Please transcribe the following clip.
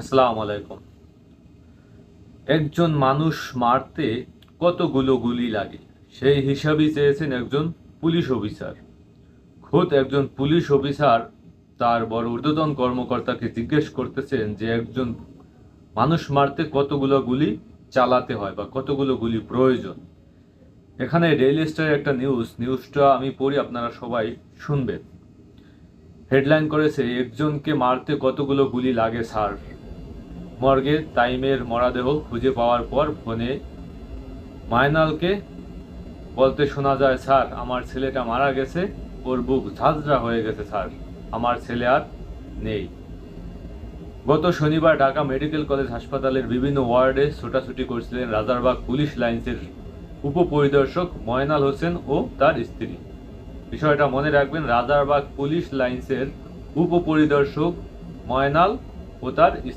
আসসালামু আলাইকুম। একজন মানুষ মারতে কতগুলো গুলি লাগে সেই হিসাবই চেয়েছেন একজন পুলিশ অফিসার। খোদ একজন পুলিশ অফিসার তার বড় ঊর্ধ্বতন কর্মকর্তাকে জিজ্ঞেস করতেছেন যে একজন মানুষ মারতে কতগুলো গুলি চালাতে হয় বা কতগুলো গুলি প্রয়োজন। এখানে ডেইলি স্টারের একটা নিউজটা আমি পড়ি, আপনারা সবাই শুনবেন। হেডলাইন করেছে, একজনকে মারতে কতগুলো গুলি লাগে স্যার। মর্গে তাইমের মরদেহ খুঁজে পাওয়ার পর ফোনে মায়নালকে বলতে শোনা যায়, স্যার আমার ছেলেটা মারা গেছে, ওর বুক ঝাঁঝরা হয়ে গেছে স্যার, আমার ছেলে আর নেই। গত শনিবার ঢাকা মেডিকেল কলেজ হাসপাতালের বিভিন্ন ওয়ার্ডে ছোটাছুটি করছিলেন রাজারবাগ পুলিশ লাইন্সের উপপরিদর্শক ময়নাল হোসেন ও তার স্ত্রী। বিষয়টা মনে রাখবেন, রাজারবাগ পুলিশ লাইন্সের উপপরিদর্শক ময়নাল ও তার স্ত্রী।